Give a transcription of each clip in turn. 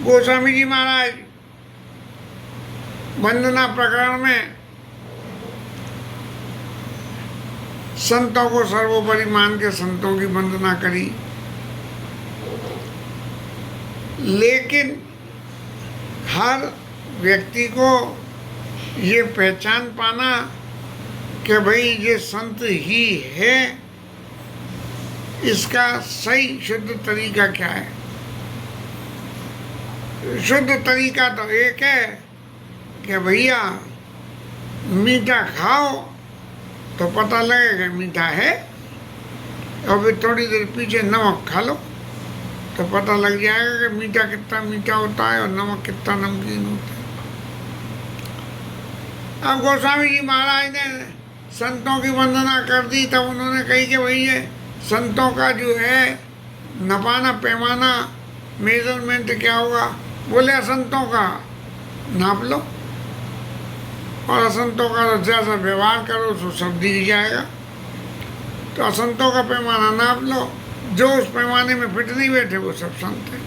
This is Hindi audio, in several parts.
गोस्वामी जी महाराज वंदना प्रकरण में संतों को सर्वोपरि मान के संतों की वंदना करी, लेकिन हर व्यक्ति को ये पहचान पाना कि भाई ये संत ही है, इसका सही शुद्ध तरीका क्या है। शुद्ध तरीका तो एक है कि भैया मीठा खाओ तो पता लगेगा मीठा है, और फिर थोड़ी देर पीछे नमक खा लो तो पता लग जाएगा कि मीठा कितना मीठा होता है और नमक कितना नमकीन होता है। अब गोस्वामी जी महाराज ने संतों की वंदना कर दी, तब उन्होंने कही कि भाई ये संतों का जो है नपाना पैमाना मेजरमेंट क्या होगा। बोले असंतों का नाप लो, और असंतों का जैसा व्यवहार करो तो सब दिख जाएगा। तो असंतों का पैमाना नाप लो, जो उस पैमाने में फिट नहीं बैठे वो सब संत है।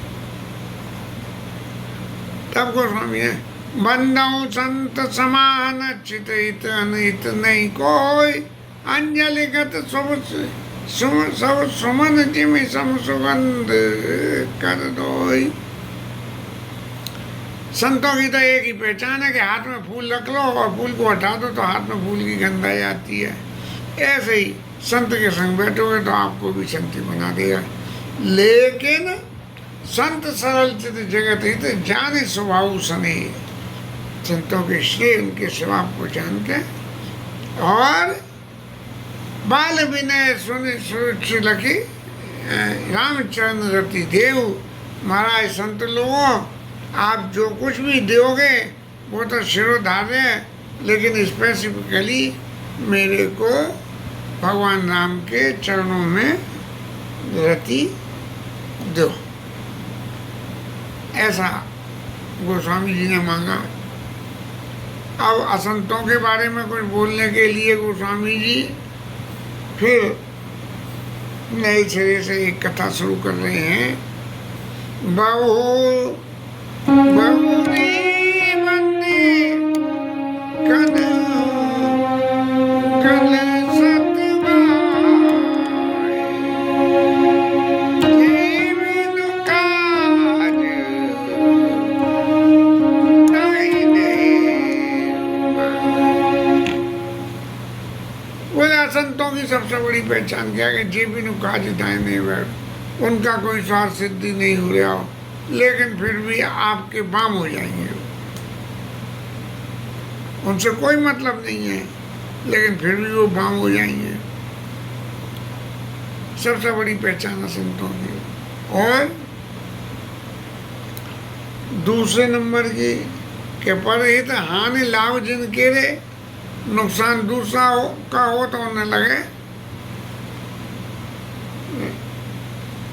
तब गोस्वामी है बंदौ संत समान चित हित अनहित नहीं कोई, अंजलिगत सब सुमन जिमि सम सुगंध कर दोई। संतों की तो एक ही पहचान है कि हाथ में फूल रख लो और फूल को हटा दो तो हाथ में फूल की गंध आ जाती है। ऐसे ही संत के संग बैठोगे तो आपको भी संति बना देगा। लेकिन संत सरल चित जगत हित जाने स्वभाव सने, संतों के श्रेय उनके स्वभाव को जान के, और बाल विनय सुनि सुरुचि लखी रामचरण रति देव। महाराज संत लोगों, आप जो कुछ भी दोगे वो तो शिरोधार्य है, लेकिन स्पेसिफिकली मेरे को भगवान राम के चरणों में रति दो, ऐसा गोस्वामी जी ने मांगा। अब असंतों के बारे में कुछ बोलने के लिए गोस्वामी जी फिर नए सिरे से एक कथा शुरू कर रहे हैं। बहु बहुरी बंदी कन कन सतवाई, जीवन काज ताई नहीं। बोले संतों की सबसे बड़ी पहचान क्या है कि जीवन काज ताई नहीं बैठ, उनका कोई स्वार्थ सिद्धि नहीं हो रहा हो, लेकिन फिर भी आपके बाम हो जाएंगे। उनसे कोई मतलब नहीं है, लेकिन फिर भी वो बाम हो जाएंगे। सबसे बड़ी पहचान है संतों की। और दूसरे नंबर की के परहित हानि लाभ जिनके रे, नुकसान दूसरा का हो तो उन्हें लगे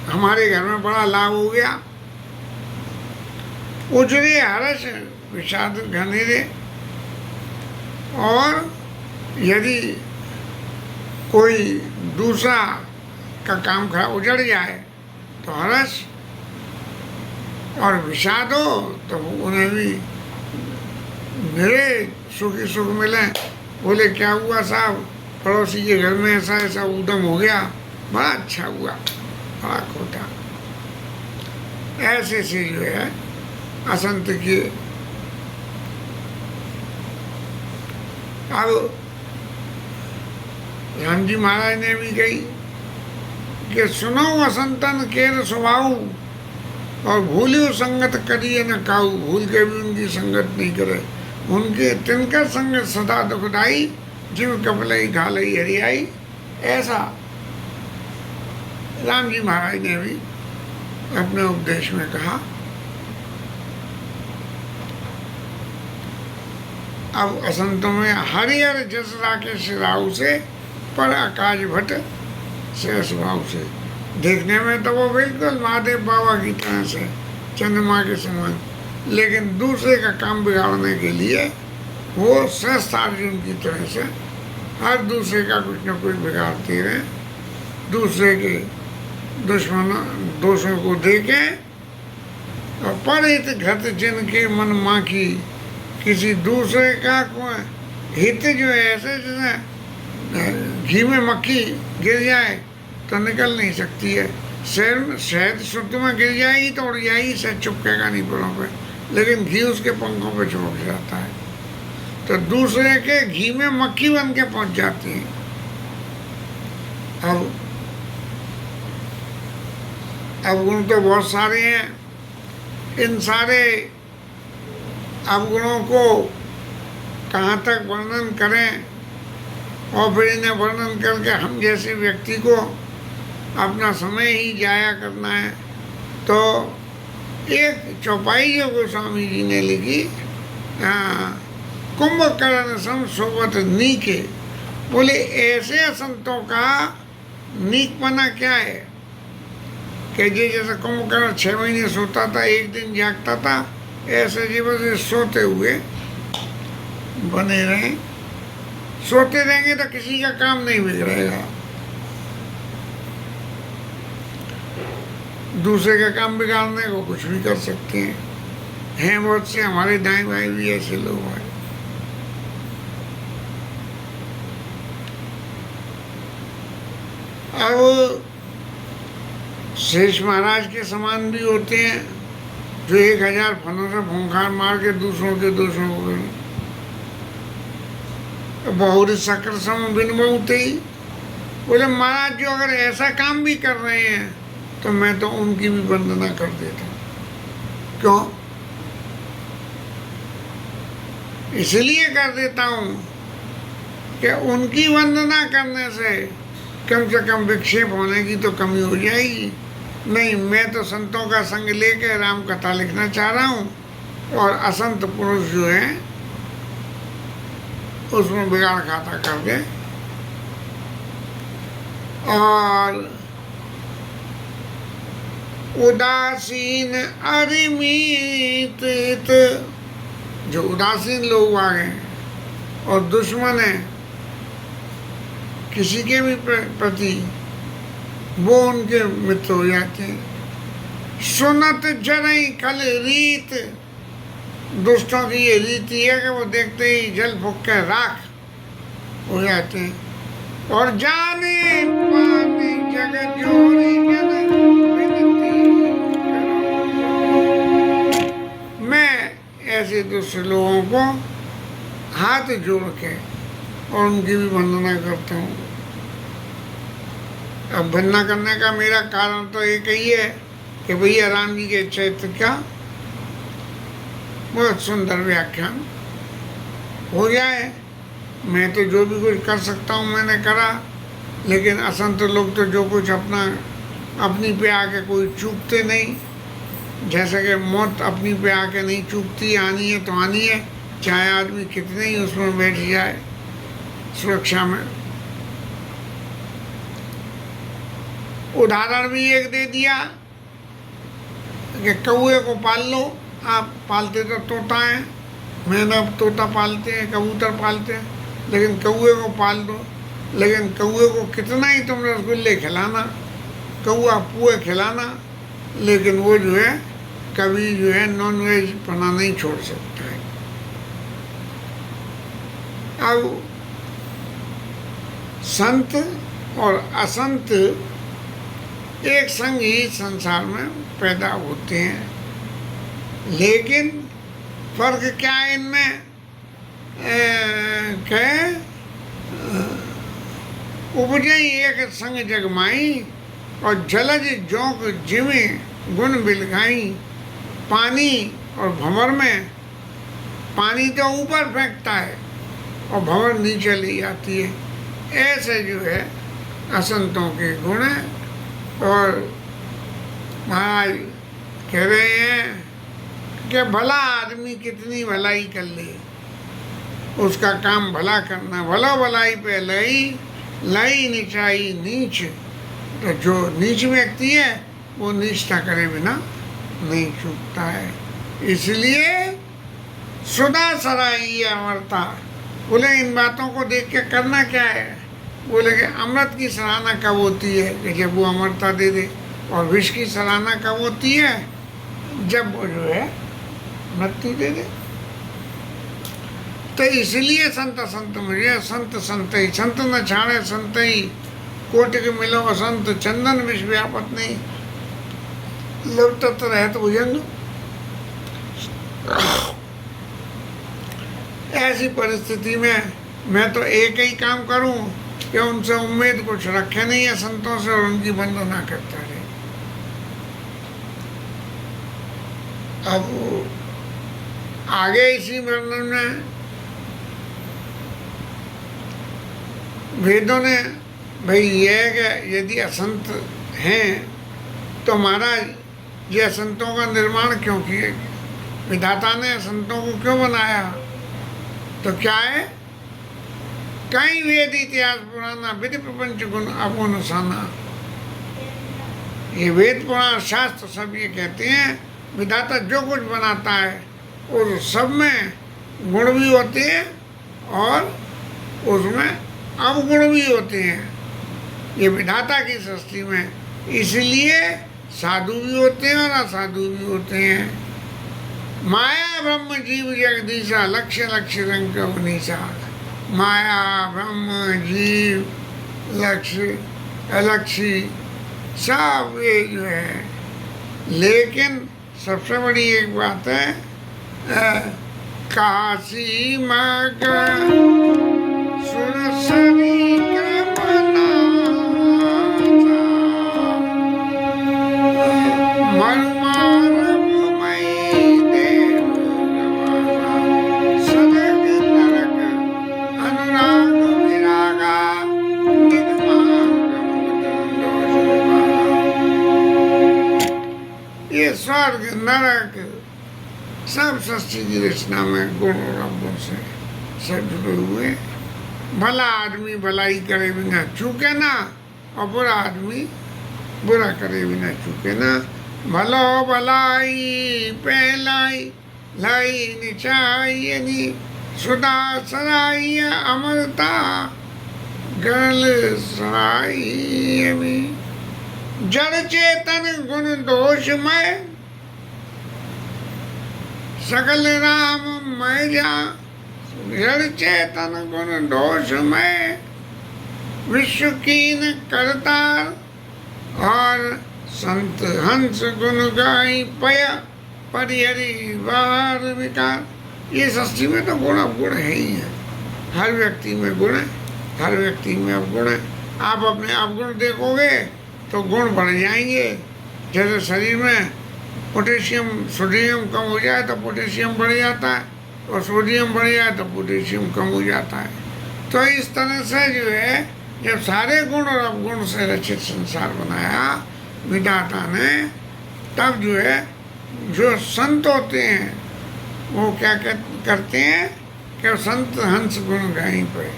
हमारे घर में बड़ा लाभ हो गया। उजरे हर्ष विषाद घनेरे, और यदि कोई दूसरा का काम खराब उजड़ जाए तो हर्ष, और विषाद हो तो उन्हें भी मेरे सुखी सुख मिले। बोले क्या हुआ साहब, पड़ोसी के घर में ऐसा ऐसा उद्यम हो गया, बड़ा अच्छा हुआ, बड़ा खोटा। ऐसे से जो है असंत की। अब राम जी महाराज ने भी कही कि सुनो असंतन केर स्वभाव, और भूलियो संगत करिए न काऊ। भूल के भी उनकी संगत नहीं करे, उनके तिनका संगत सदा दुखदाई, जिम कपलई घालई हरियाई। ऐसा राम जी महाराज ने भी अपने उपदेश में कहा। अब असंतों में हरिहर जस राकेश राव से, पर आकाश भट्ट से स्वभाव से। देखने में तो वो बिल्कुल महादेव बाबा की तरह से, चंद्रमा के समान, लेकिन दूसरे का काम बिगाड़ने के लिए वो सहस्त्रार्जुन की तरह से हर दूसरे का कुछ न कुछ बिगाड़ते रहे, दूसरे के दुश्मनों दोषों को देके और परित घत जिनके मन माँ की, किसी दूसरे का कोई हित जो है ऐसे जैसे घी में मक्खी गिर जाए तो निकल नहीं सकती है। शहद शुद्ध में गिर जाएगी तो उड़ जाएगी, शहद चुपकेगा नहीं पेड़ों पे, लेकिन घी उसके पंखों पे चिपक जाता है। तो दूसरे के घी में मक्खी बन के पहुंच जाती है। अब गुण तो बहुत सारे हैं, इन सारे अवगुणों को कहाँ तक वर्णन करें और फिर इन्हें वर्णन करके हम जैसे व्यक्ति को अपना समय ही जाया करना है। तो एक चौपाई जो गोस्वामी जी ने लिखी, कुंभकर्ण सम सोबत नीके, बोले ऐसे संतों का नीकपना क्या है कि जैसे कुंभकर्ण 6 महीने सोता था, एक दिन जागता था, ऐसे जीवन सोते हुए बने रहें। सोते रहेंगे तो किसी का काम नहीं बिगड़ेगा, दूसरे का काम बिगाड़ने को कुछ भी कर सकते हैं बहुत से हमारे दाएं बाएं भी ऐसे लोग हैं। अब शेष महाराज के समान भी होते हैं जो 1000 फनों से फूंखार मार के दूसरों को बहुत शक्र सम बिन बहुते ही, बोले महाराज जो अगर ऐसा काम भी कर रहे हैं तो मैं तो उनकी भी वंदना कर देता हूँ। क्यों? इसलिए कर देता हूँ कि उनकी वंदना करने से कम विक्षेप होने की तो कमी हो जाएगी। नहीं, मैं तो संतों का संग लेकर राम कथा लिखना चाह रहा हूँ, और असंत पुरुष जो है उसमें बिगाड़ खाता कर दे। और उदासीन अरिमित, जो उदासीन लोग आ गए और दुश्मन है किसी के भी प्रति, वो उनके मित्र हो जाते हैं। सुनत जरई कल रीत, दुष्टों की ये रीति है कि वो देखते ही जल फूक के राख हो जाते हैं। और जाने पाने जगत जोरी जन विनती, मैं ऐसे दुष्ट लोगों को हाथ जोड़ के और उनकी भी वंदना करता हूँ। अब वंदना करने का मेरा कारण तो एक ही है कि भैया राम जी के चरित्र का बहुत सुंदर व्याख्यान हो जाए। मैं तो जो भी कुछ कर सकता हूँ मैंने करा, लेकिन असंत लोग तो जो कुछ अपनी पे आके कोई चूकते नहीं। जैसे कि मौत अपनी पे आके नहीं चूकती, आनी है तो आनी है, चाहे आदमी कितने ही उसमें बैठ जाए सुरक्षा में। उदाहरण भी एक दे दिया कि कौए को पाल लो। आप पालते तो तोता है, मैंने तोता पालते हैं, कबूतर पालते हैं, लेकिन कौए को पाल दो। लेकिन कौए को कितना ही तुम रसगुल्ले खिलाना, कौआ पुए खिलाना, लेकिन वो जो है कभी जो है नॉन वेज बना नहीं छोड़ सकता है। अब संत और असंत एक संग ही संसार में पैदा होते हैं, लेकिन फर्क क्या है इनमें? उपजे एक संग जगमाई और जलज जोंक जिमे गुण बिलगाई। पानी और भंवर में पानी तो ऊपर फेंकता है और भंवर नीचे ले जाती है। ऐसे जो है असंतों के गुण है। और महाराज कह रहे हैं कि भला आदमी कितनी भलाई कर ले, उसका काम भला करना। भला भलाई पे लाई नीचाई नीच, तो जो नीच व्यक्ति है वो नीचता करे बिना नहीं चूकता है। इसलिए सुधा सराई अमरता। बोले इन बातों को देख के करना क्या है? बोले कि अमृत की सराहना कब होती है कि जब वो अमरता दे दे, और विष की सराहना कब होती है जब वो जो है मृत्यु दे दे। तो इसलिए संत संत मुझे संत संत ही संत न छाड़े संत ही कोटि मिलो संत चंदन विष व्यापत नहीं लव तत्व रहत भुजंग। ऐसी परिस्थिति में मैं तो एक ही काम करूं कि उनसे उम्मीद कुछ रखे नहीं है संतों से और उनकी वंदना करता रहे। अब आगे इसी वर्णन में वेदों ने भाई ये है कि यदि असंत हैं तो महाराज ये असंतों का निर्माण क्यों किए, विधाता ने असंतों को क्यों बनाया। तो क्या है, कई वेद इतिहास पुराना विधि प्रपंच गुण अपुनसाना। ये वेद पुराण शास्त्र सब ये कहते हैं विधाता जो कुछ बनाता है उस सब में गुण भी होते हैं और उसमें अवगुण भी होते हैं। ये विधाता की सृष्टि में इसलिए साधु भी होते हैं और असाधु भी होते हैं। माया ब्रह्म जीव जगदीशा लक्ष्य लक्ष्य रंग उनीसा। माया ब्रह्म जीव लक्ष्य अलक्ष्य सब ये जो है, लेकिन सबसे बड़ी एक बात है काशी मग सुरसरी स्वर्ग नरक सब सृष्टि की रचना में गुण और अवगुण से सब जुड़े हुए। भला आदमी भलाई करे बिना चूके ना और बुरा आदमी बुरा करे बिना चूके ना। भलो भलाई पहलाई लाई निचाई नी सुधा सराई अमरता गल सराई में। जड़ चेतन गुण दोषमय सकल राम मैं जा। जड़ चेतन गुण दोषमय विश्व कीन करतार और संत हंस गुण गाई पया परिहरी बार विकार। ये सृष्टि में तो गुण अवगुण है ही है, हर व्यक्ति में गुण है, हर व्यक्ति में अवगुण है। आप अपने अवगुण देखोगे तो गुण बढ़ जाएंगे। जैसे शरीर में पोटेशियम सोडियम कम हो जाए तो पोटेशियम बढ़ जाता है और सोडियम बढ़ जाए तो पोटेशियम कम हो जाता है। तो इस तरह से जो है जब सारे गुण और अवगुण से रचित संसार बनाया विधाता ने, तब जो है जो संत होते हैं वो क्या करते हैं कि संत हंस गुण गाई पे।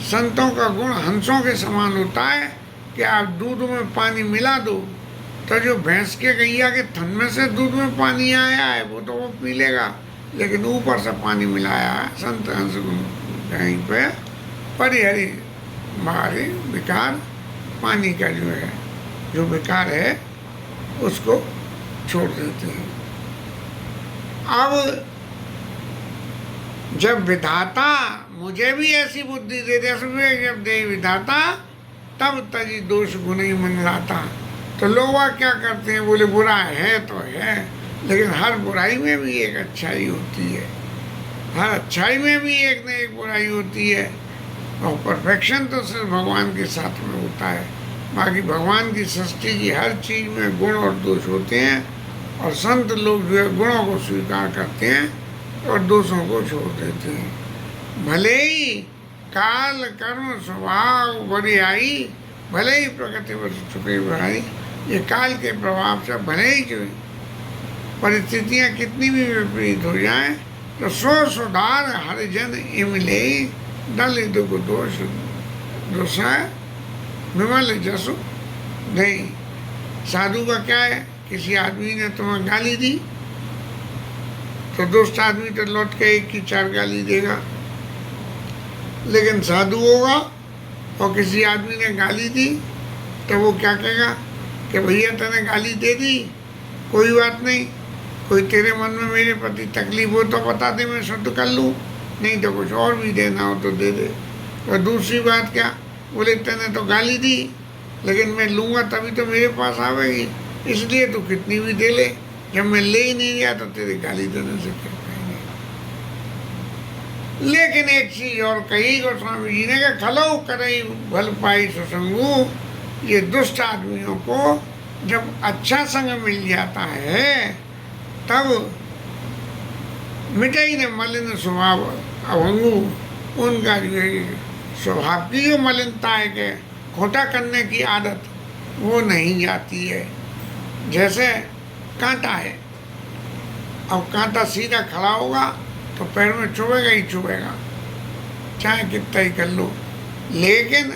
संतों का गुण हंसों के समान होता है कि आप दूध में पानी मिला दो तो जो भैंस के गैया के थन में से दूध में पानी आया है वो तो वो पी लेगा, लेकिन ऊपर से पानी मिलाया है संत हंस गुण गाई पे परिहरी बाहरी विकार। पानी का जो विकार है उसको छोड़ देते हैं। अब जब विधाता मुझे भी ऐसी बुद्धि दे दे, जब दे विधाता तब तजी दोष गुण ही मन लाता। तो लोग क्या करते हैं, बोले बुरा है तो है, लेकिन हर बुराई में भी एक अच्छाई होती है, हर अच्छाई में भी एक न एक बुराई होती है। और परफेक्शन तो सिर्फ भगवान के साथ में होता है। बाकी भगवान की सृष्टि की हर चीज़ में गुण और दोष होते हैं और संत लोग जो है गुणों को स्वीकार करते हैं और दोषों को छोड़ देते हैं। भले ही काल कर्म स्वभाव बरियाई, भले ही प्रकृति वर्ष छुपे बुराई, ये काल के प्रभाव से भले ही जो परिस्थितियाँ कितनी भी विपरीत हो जाएं तो सुधार हरिजन इमले दल दुख दोष दोषाय विमल जसु नहीं। साधु का क्या है, किसी आदमी ने तुम्हें गाली दी तो दुष्ट आदमी तो लौट के एक की चार गाली देगा, लेकिन साधु होगा और किसी आदमी ने गाली दी तो वो क्या कहेगा कि भैया तूने गाली दे दी, कोई बात नहीं, कोई तेरे मन में मेरे प्रति तकलीफ हो तो बता दे, मैं शुद्ध कर लूँ, नहीं तो कुछ और भी देना हो तो दे दे। और दूसरी बात क्या, बोले तैने तो गाली दी, लेकिन मैं लूँगा तभी तो मेरे पास आवेगी, इसलिए तू कितनी भी दे ले, जब मैं ले ही नहीं गया तो तेरी गाली देने से क्या कहेंगे। लेकिन एक चीज और कही गोस्वामी जी ने कि खलो करई भल पाई सुसंगू, ये दुष्ट आदमियों को जब अच्छा संग मिल जाता है तब मिटाई ने मलिन स्वभाव अभंगु, उनका जो स्वभाव की जो मलिनता है कि खोटा करने की आदत वो नहीं जाती है। जैसे कांटा है, अब कांटा सीधा खड़ा होगा तो पैर में चुभेगा ही चुभेगा, चाहे कितना ही कर लो। लेकिन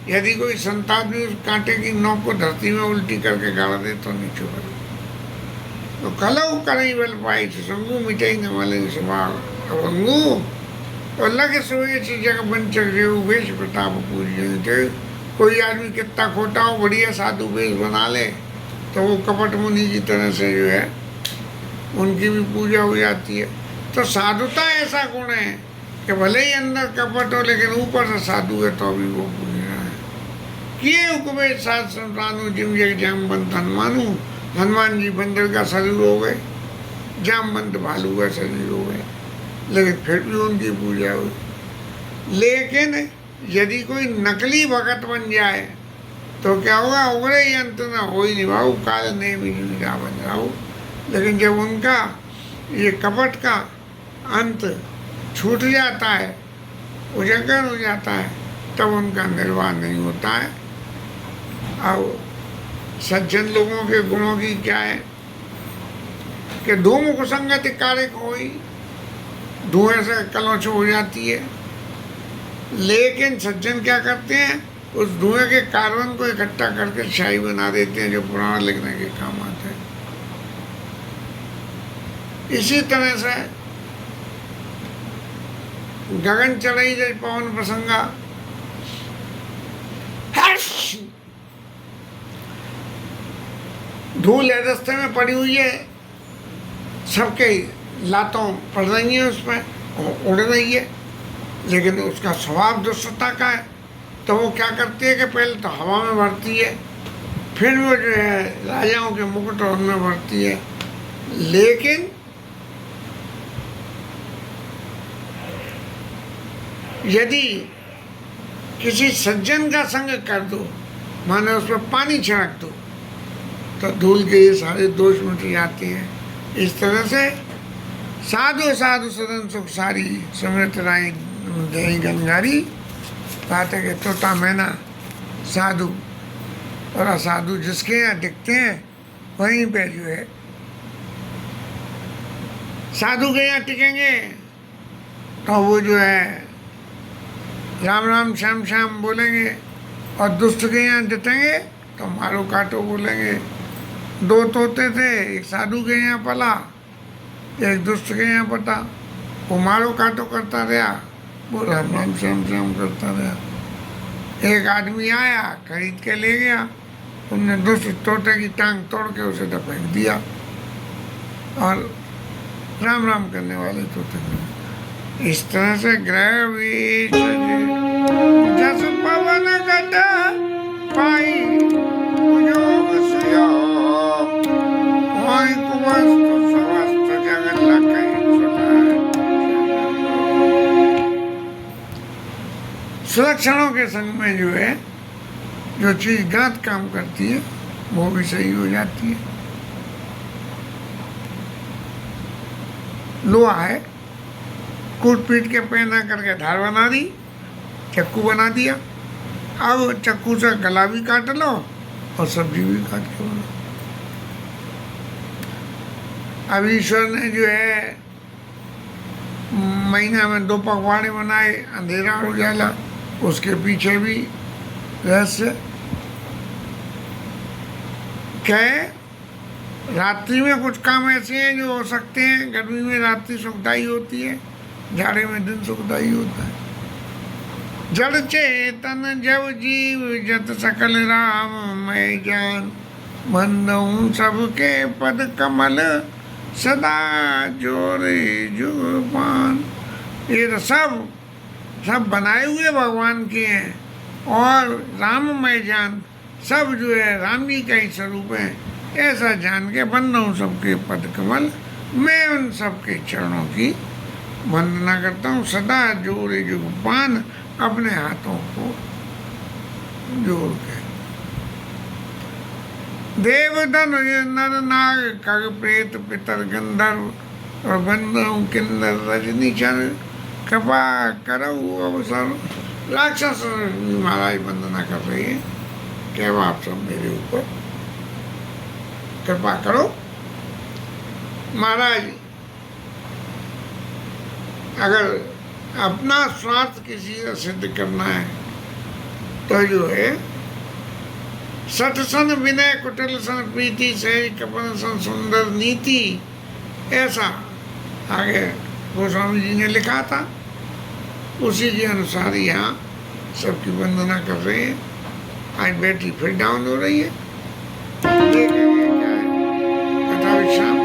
यदि कोई संत आदमी उस कांटे की नोक को धरती में उल्टी करके गाड़ दे तो नहीं चुभेगा। तो कलऊ करई बल पाई संगू मिटाई न वाले स्वभावंगू, और लगे सोए जग बंचक रेव वेश प्रताप पूरी। कोई आदमी कितना खोटा हो, बढ़िया साधु वेश बना ले तो वो कपट मुनि की तरह से जो है उनकी भी पूजा हो जाती है। तो साधुता ऐसा गुण है कि भले ही अंदर कपट हो लेकिन ऊपर से साधु है तो भी वो पूज रहा है। किए उपवेश साध संतानु जिम जग जामवंत हनुमानु, हनुमान जी बंदर का शरीर हो गए, जामवंत भालू का शरीर हो गए, लेकिन फिर भी उनकी पूजा हुई। लेकिन यदि कोई नकली भगत बन जाए तो क्या होगा, उगरे ही अंत ना हो ही नहीं भाऊ, काल ने भी नहीं बन जाओ। लेकिन जब उनका ये कपट का अंत छूट जाता है, उजागर हो जाता है, तब उनका निर्वाह नहीं होता है। और सज्जन लोगों के गुणों की क्या है कि धूम कुसंगति कारक होई, धुएं से कलौच हो जाती है। लेकिन सज्जन क्या करते हैं, उस धुएं के कार्बन को इकट्ठा करके शाही बना देते हैं जो पुराण लिखने के काम आते हैं। इसी तरह से गगन चढ़ई जय पवन प्रसंगा, धूल है रास्ते में पड़ी हुई है, सबके लातों पड़ रही है, उसमें उड़ रही है, लेकिन उसका स्वभाव दुष्टता का है। तो वो क्या करती है कि पहले तो हवा में भरती है, फिर वो जो है राजाओं के मुकुट उनमें भरती है। लेकिन यदि किसी सज्जन का संग कर दो, माने उसमें पानी छिड़क दो, तो धूल के ये सारे दोष मिट जाते हैं। इस तरह से साधु साधु सदन सुख सारी, समृत राई दही गंगारी। बात है कि तोता मैना साधु और असाधु जिसके यहाँ दिखते हैं वहीं पे जो है साधु के यहाँ टिकेंगे तो वो जो है राम राम श्याम श्याम बोलेंगे, और दुष्ट के यहाँ जितेंगे तो मारो काटो बोलेंगे। दो तोते थे, एक साधु के यहाँ पला, एक दुष्ट के यहाँ पटा। वो मारो काटो करता रहा, वो राम राम श्याम श्याम करता रहा। एक आदमी आया खरीद के ले गया, उनने दुष्ट तोते की टांग तोड़ के उसे तो फेंक दिया, और राम राम करने वाले तोते को। इस तरह से ग्रह भी जस पवन घट पाई योग सुयोग, होय कुवस्तु समस्त जगत लखई सुलक्षणों के संग में जो है जो चीज गलत काम करती है वो भी सही हो जाती है। लोहा है, कूट पीट के पहना करके धार बना दी, चक्कू बना दिया। अब चक्कू से गला भी काट लो और सब्जी भी काट के बनो। अब ईश्वर ने जो है महीना में 2 पखवाड़े बनाए, अंधेरा उजाला, उसके पीछे भी रहस्य क्या है। रात्रि में कुछ काम ऐसे हैं जो हो सकते हैं, गर्मी में रात्रि सुखदाई होती है, जाड़े में दिन सुखदाई होता है। जड़ चेतन जब जीव जत सकल राम मैं जान, बंदऊं सबके पद कमल सदा जोरे जुगपान। ये तो सब बनाए हुए भगवान के हैं, और राममय जान सब जो है राम जी का ही स्वरूप है। ऐसा जान के बन रहा हूँ सबके पद कमल, मैं उन सबके चरणों की वंदना करता हूँ। सदा जोड़े जुगपान, अपने हाथों को जोड़ के। देवदन नर नाग खग प्रेत पितर गंधर्व और बंधु किन्नर रजनीचर, कृपा करो अवसर। राक्षस भी महाराज वंदना कर रही है, क्या आप सब मेरे ऊपर कृपा करो। महाराज अगर अपना स्वार्थ किसी से सिद्ध करना है तो जो है सठ सन विनय कुटिल सन प्रीति सहज कपन सन सुंदर नीति, ऐसा आगे गोस्वामी जी ने लिखा था। उसी के अनुसार यहाँ सबकी वंदना कर रहे हैं। आज बैटरी फिर डाउन हो रही है, देखेंगे क्या है कथा विश्राम।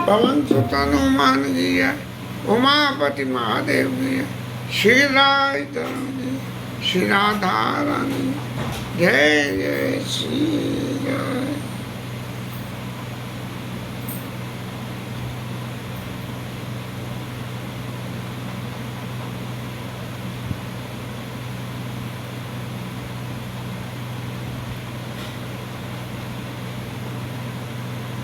पवन सुत हनुमान की है, उमापति महादेव की है, श्री राज श्री राधा रानी, जय जय श्री